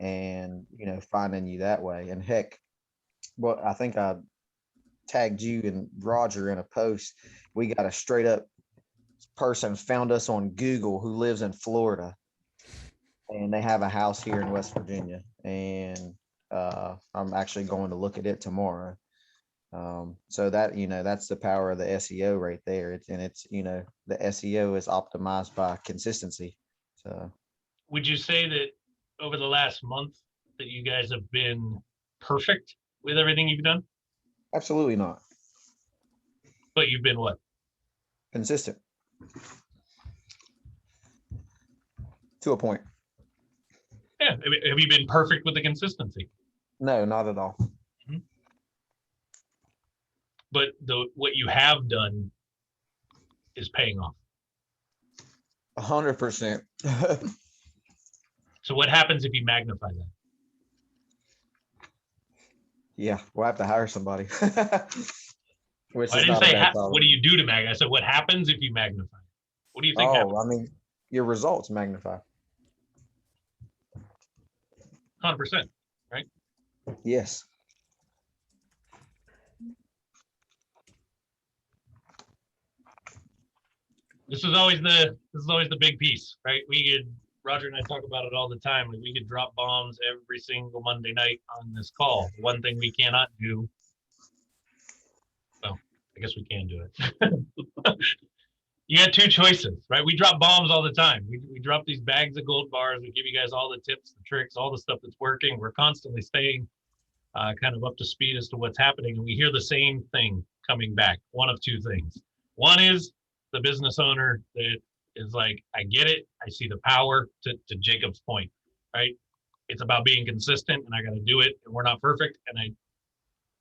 and, finding you that way. And heck, well, I think I tagged you and Roger in a post. We got a straight up person found us on Google who lives in Florida, and they have a house here in West Virginia. And I'm actually going to look at it tomorrow. So that, that's the power of the SEO right there. It's the SEO is optimized by consistency. So Would you say that over the last month that you guys have been perfect with everything you've done? absolutely not. But you've been what? Consistent. To a point. Yeah. Have you been perfect with the consistency? No, not at all. But what you have done is paying off. 100%. So what happens if you magnify that? Yeah, we'll have to hire somebody. Which I is didn't not a say bad problem. what do you do to magnify. I said what happens if you magnify. What do you think happens? I mean, your results magnify. 100%, right? Yes. This is always the big piece, right? Roger and I talk about it all the time. Like we could drop bombs every single Monday night on this call. One thing we cannot do. Well, I guess we can do it. You got two choices, right? We drop bombs all the time. We drop these bags of gold bars. We give you guys all the tips, the tricks, all the stuff that's working. We're constantly staying kind of up to speed as to what's happening. And we hear the same thing coming back. One of two things. One is the business owner that is like, I get it. I see the power to Jacob's point, right? It's about being consistent and I got to do it. And we're not perfect. And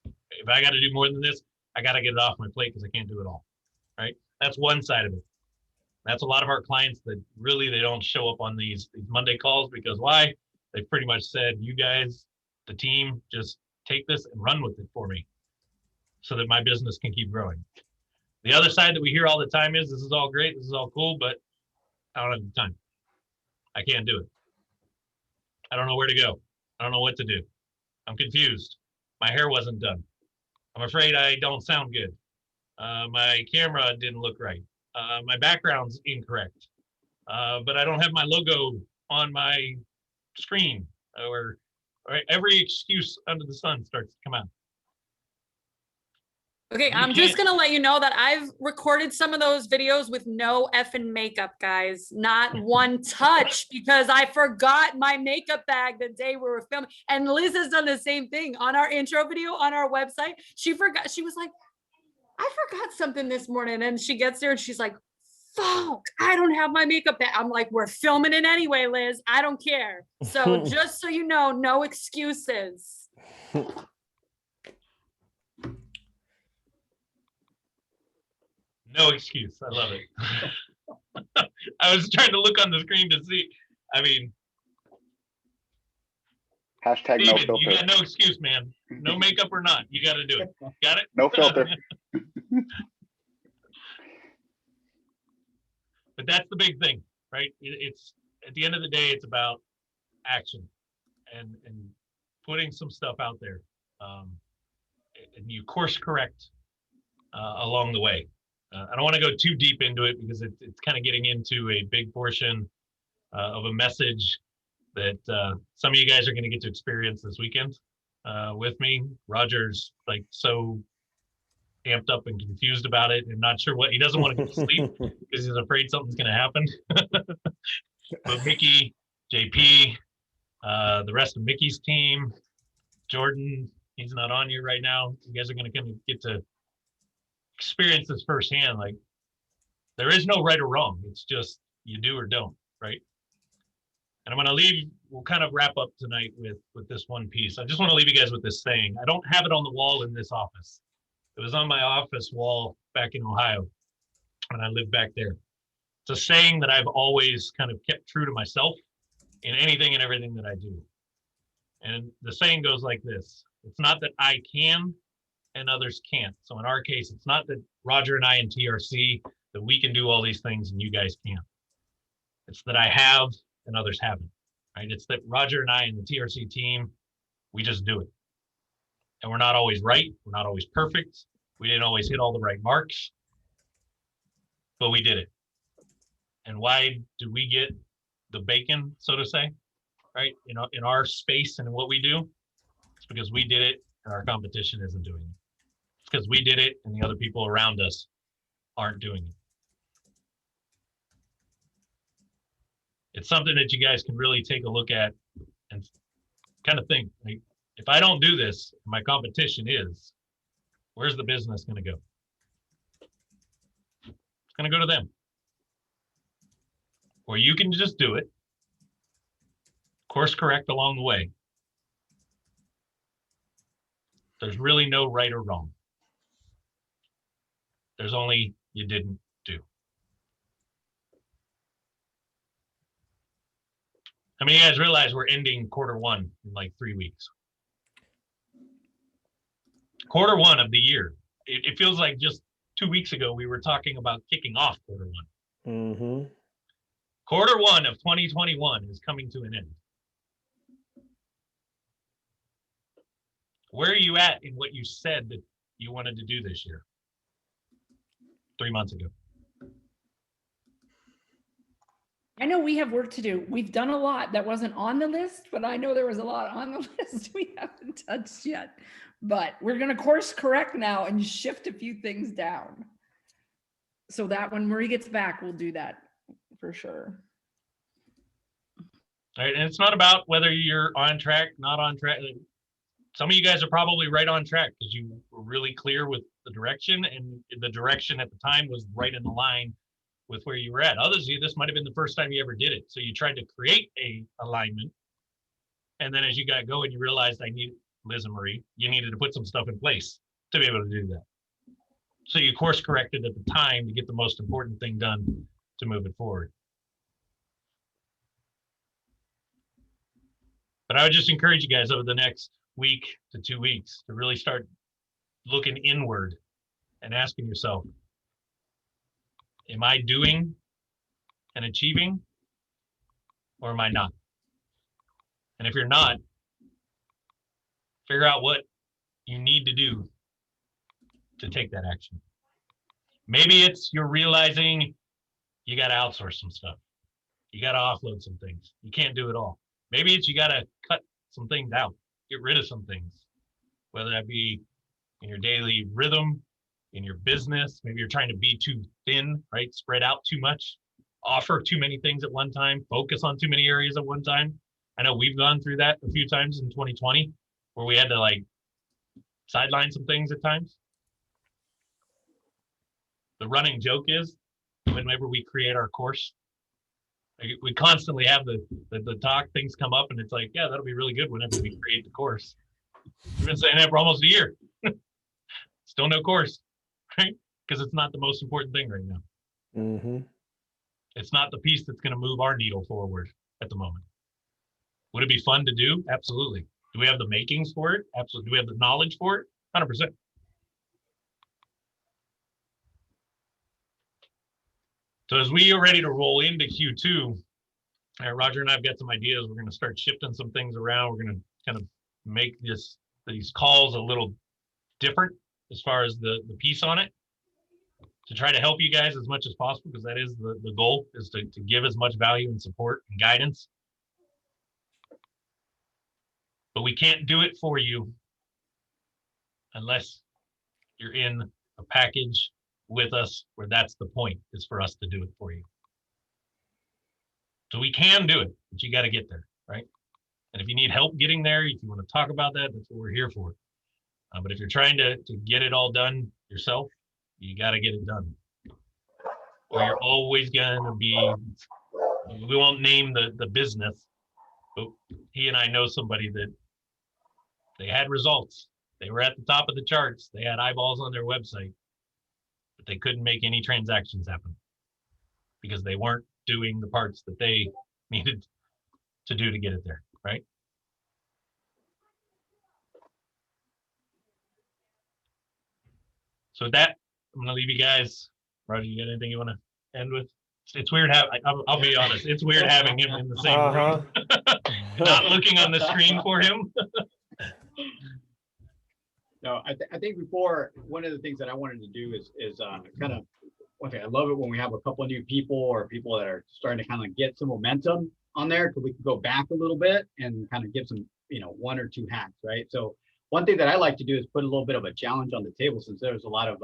if I got to do more than this, I got to get it off my plate because I can't do it all, right? That's one side of it. That's a lot of our clients that really, they don't show up on these Monday calls because why? They pretty much said, you guys, the team, just take this and run with it for me so that my business can keep growing. The other side that we hear all the time is, this is all great, this is all cool, but I don't have the time. I can't do it. I don't know where to go. I don't know what to do. I'm confused. My hair wasn't done. I'm afraid I don't sound good. My camera didn't look right. My background's incorrect. But I don't have my logo on my screen. Or every excuse under the sun starts to come out. Okay, I'm just gonna let you know that I've recorded some of those videos with no effing makeup, guys. Not one touch, because I forgot my makeup bag the day we were filming. And Liz has done the same thing on our intro video on our website. She forgot, she was like, I forgot something this morning. And she gets there and she's like, fuck, I don't have my makeup bag. I'm like, we're filming it anyway, Liz. I don't care. So just so you know, no excuses. No excuse. I love it. I was trying to look on the screen to see. I mean, Hashtag David, no filter. you got no excuse, man. No makeup or not, you got to do it. Got it? No filter. But that's the big thing, right? It's at the end of the day, it's about action and putting some stuff out there, and you course correct along the way. I don't want to go too deep into it because it's kind of getting into a big portion of a message that some of you guys are going to get to experience this weekend with me. Roger's like so amped up and confused about it and not sure what, he doesn't want to go to sleep because he's afraid something's going to happen. But Mickey, JP, the rest of Mickey's team, Jordan, he's not on here right now. You guys are going to kind of get to experience this firsthand. Like, there is no right or wrong. It's just you do or don't, right? And I'm going to leave, we'll kind of wrap up tonight with this one piece. I just want to leave you guys with this saying. I don't have it on the wall in this office. It was on my office wall back in Ohio when I lived back there. It's a saying that I've always kind of kept true to myself in anything and everything that I do. And the saying goes like this: it's not that I can and others can't. So in our case, it's not that Roger and I in TRC, that we can do all these things and you guys can't. It's that I have and others haven't, right? It's that Roger and I and the TRC team, we just do it. And we're not always right. We're not always perfect. We didn't always hit all the right marks, but we did it. And why do we get the bacon, so to say, right? In our space and what we do? It's because we did it and our competition isn't doing it. It's because we did it and the other people around us aren't doing it. It's something that you guys can really take a look at and kind of think, like, if I don't do this, my competition is, where's the business going to go? It's going to go to them. Or you can just do it, course correct along the way. There's really no right or wrong. There's only you didn't do. How many of you guys realize we're ending Q1 in like 3 weeks? Q1 of the year. It feels like just 2 weeks ago we were talking about kicking off Q1. Mm-hmm. Q1 of 2021 is coming to an end. Where are you at in what you said that you wanted to do this year? 3 months ago. I know we have work to do. We've done a lot that wasn't on the list, but I know there was a lot on the list we haven't touched yet. But we're going to course correct now and shift a few things down. So that when Marie gets back, we'll do that for sure. All right, and it's not about whether you're on track, not on track. Some of you guys are probably right on track because you were really clear with the direction, and the direction at the time was right in the line with where you were at. Others of you, this might have been the first time you ever did it. So you tried to create a alignment. And then as you got going, you realized Liz and Marie, you needed to put some stuff in place to be able to do that. So you course corrected at the time to get the most important thing done to move it forward. But I would just encourage you guys over the next week to 2 weeks to really start looking inward and asking yourself, am I doing and achieving, or am I not? And if you're not, figure out what you need to do to take that action. Maybe it's you're realizing you got to outsource some stuff. You got to offload some things. You can't do it all. Maybe it's you got to cut some things out, get rid of some things, whether that be in your daily rhythm, in your business. Maybe you're trying to be too thin, right? Spread out too much, offer too many things at one time, focus on too many areas at one time. I know we've gone through that a few times in 2020 where we had to like sideline some things at times. The running joke is whenever we create our course, we constantly have the talk, things come up and it's like, yeah, that'll be really good whenever we create the course. We've been saying that for almost a year. Still no course, right? Because it's not the most important thing right now. Mm-hmm. It's not the piece that's going to move our needle forward at the moment. Would it be fun to do? Absolutely. Do we have the makings for it? Absolutely. Do we have the knowledge for it? 100%. So as we are ready to roll into Q2, Roger and I have got some ideas. We're going to start shifting some things around. We're going to kind of make these calls a little different as far as the piece on it, to try to help you guys as much as possible, because that is the goal, is to give as much value and support and guidance. But we can't do it for you unless you're in a package with us where that's the point, is for us to do it for you. So we can do it, but you got to get there, right? And if you need help getting there, if you want to talk about that, that's what we're here for. But if you're trying to get it all done yourself, you got to get it done. Or you're always going to be, we won't name the business, but he and I know somebody that they had results. They were at the top of the charts. They had eyeballs on their website, but they couldn't make any transactions happen because they weren't doing the parts that they needed to do to get it there, right? So with that, I'm gonna leave you guys. Roger, you got anything you want to end with? It's weird I'll be honest, it's weird having him in the same room. Not looking on the screen for him. No, I think before, one of the things that I wanted to do is kind of, one thing, I love it when we have a couple of new people or people that are starting to kind of get some momentum on there, because we can go back a little bit and kind of give some, one or two hacks, right? So one thing that I like to do is put a little bit of a challenge on the table, since there's a lot of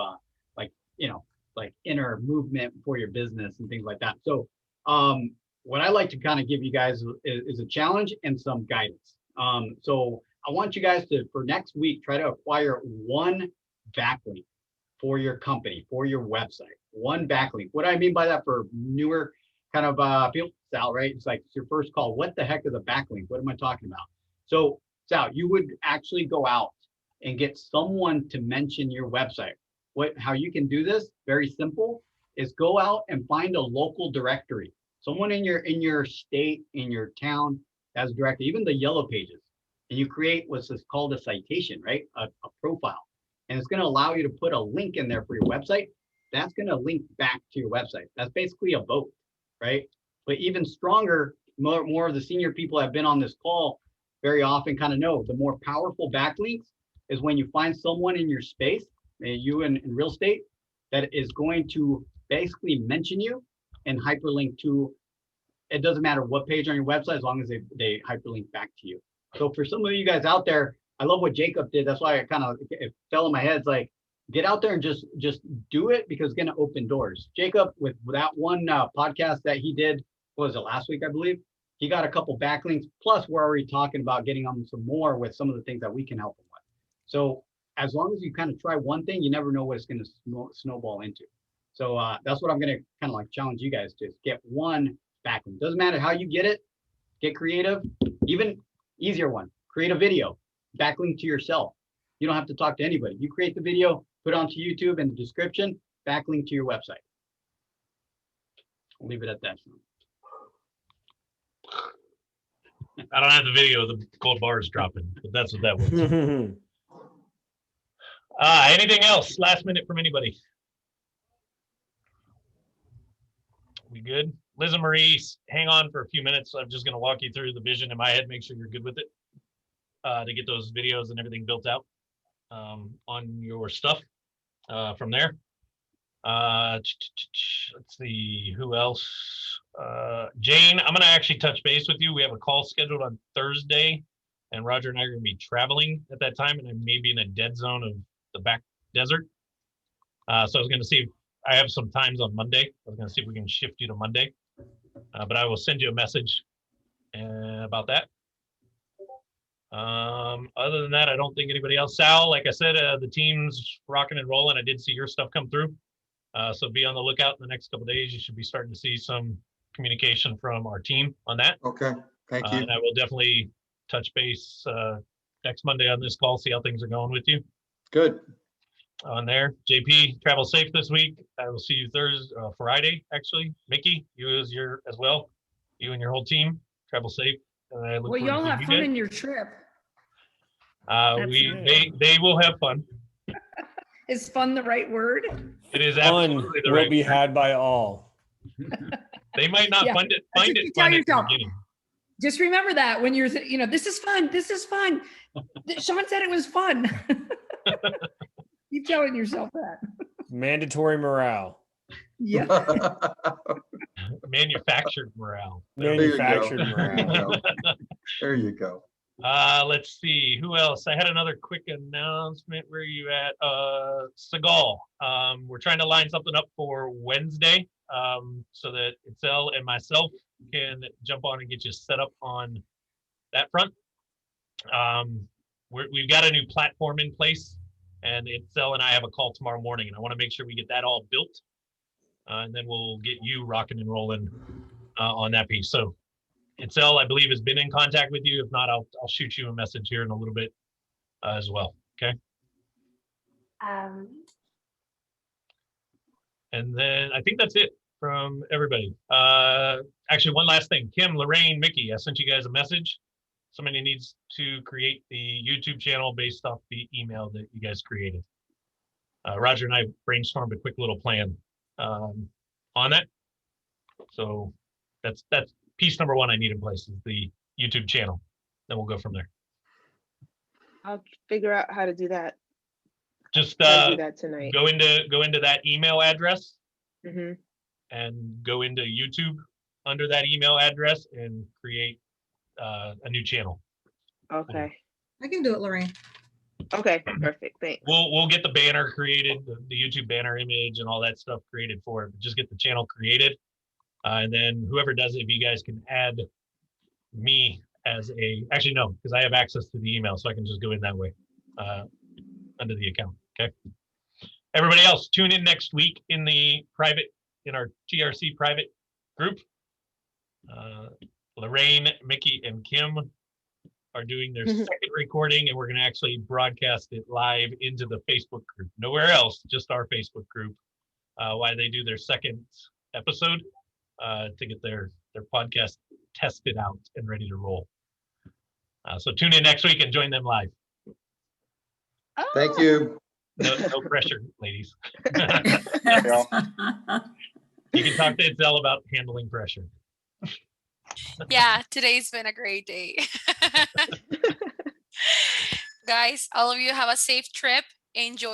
like inner movement for your business and things like that. So what I like to kind of give you guys is a challenge and some guidance. So I want you guys to, for next week, try to acquire one backlink for your company, for your website, one backlink. What I mean by that for newer kind of people, Sal, right? It's like it's your first call. What the heck is a backlink? What am I talking about? So Sal, you would actually go out and get someone to mention your website. How you can do this, very simple, is go out and find a local directory. Someone in your state, in your town has a directory, even the yellow pages. And you create what's called a citation, right? A profile. And it's going to allow you to put a link in there for your website. That's going to link back to your website. That's basically a vote, right? But even stronger, more of the senior people have been on this call very often kind of know the more powerful backlinks is when you find someone in your space, you in real estate, that is going to basically mention you and hyperlink to, it doesn't matter what page on your website, as long as they hyperlink back to you. So for some of you guys out there, I love what Jacob did. That's why it fell in my head. It's like, get out there and just do it, because it's going to open doors. Jacob, with that one podcast that he did, what was it, last week, I believe? He got a couple backlinks. Plus, we're already talking about getting on some more with some of the things that we can help him with. So as long as you kind of try one thing, you never know what it's going to snowball into. So that's what I'm going to kind of like challenge you guys to, is get one backlink. Doesn't matter how you get it. Get creative. Even easier one, create a video, backlink to yourself. You don't have to talk to anybody. You create the video, put it onto YouTube in the description, backlink to your website. I'll leave it at that. I don't have the video of the cold bars dropping, but that's what that was. Anything else? Last minute from anybody? We good? Liz and Marie, hang on for a few minutes. I'm just going to walk you through the vision in my head, make sure you're good with it, to get those videos and everything built out on your stuff from there. Let's see, who else? Jane, I'm going to actually touch base with you. We have a call scheduled on Thursday, and Roger and I are going to be traveling at that time, and I may be in a dead zone of the back desert. So I was going to see if I have some times on Monday. I was going to see if we can shift you to Monday, but I will send you a message about that. Other than that, I don't think anybody else. Sal, like I said, the team's rocking and rolling. I did see your stuff come through. So be on the lookout in the next couple of days. You should be starting to see some communication from our team on that. Okay, thank you. And I will definitely touch base next Monday on this call, see how things are going with you. Good. On there. JP, travel safe this week. I will see you Friday, actually. Mickey, you as well. You and your whole team, travel safe. And I look Well, forward to y'all seeing have you fun guys. in your trip. They will have fun. Is fun the right word? It is Fun absolutely the will right be word. had by all. They might not Yeah, find it that's what you tell fun at the yourself. beginning. Just remember that when you're, this is fun. This is fun. Sean said it was fun. Keep telling yourself that. Mandatory morale. Yeah. Manufactured morale. Manufactured There you go. morale. There you go. Let's see who else. I had another quick announcement. Where are you at? Seagal. We're trying to line something up for Wednesday, so that Itzel and myself can jump on and get you set up on that front. We've got a new platform in place, and Itzel and I have a call tomorrow morning, and I want to make sure we get that all built, and then we'll get you rocking and rolling on that piece. So Itzel, I believe, has been in contact with you. If not, I'll shoot you a message here in a little bit as well. Okay. And then I think that's it from everybody. Actually, one last thing. Kim, Lorraine, Mickey, I sent you guys a message. Somebody needs to create the YouTube channel based off the email that you guys created. Roger and I brainstormed a quick little plan on that. So that's piece number one I need in place, is the YouTube channel. Then we'll go from there. I'll figure out how to do that. Just I'll do that tonight. go into that email address hmm and go into YouTube under that email address and create a new channel. Okay. I can do it, Lorraine. Okay, perfect. Thanks. We'll get the banner created, the YouTube banner image and all that stuff created for it. Just get the channel created. And then whoever does it, if you guys can add me as actually no, because I have access to the email, so I can just go in that way under the account. Okay. Everybody else, tune in next week in our TRC private group. Lorraine, Mickey, and Kim are doing their second recording, and we're going to actually broadcast it live into the Facebook group. Nowhere else, just our Facebook group, while they do their second episode to get their podcast tested out and ready to roll. So tune in next week and join them live. Thank you. No pressure, ladies. y'all. You can talk to Itzel about handling pressure. Yeah, today's been a great day. Guys, all of you have a safe trip. Enjoy.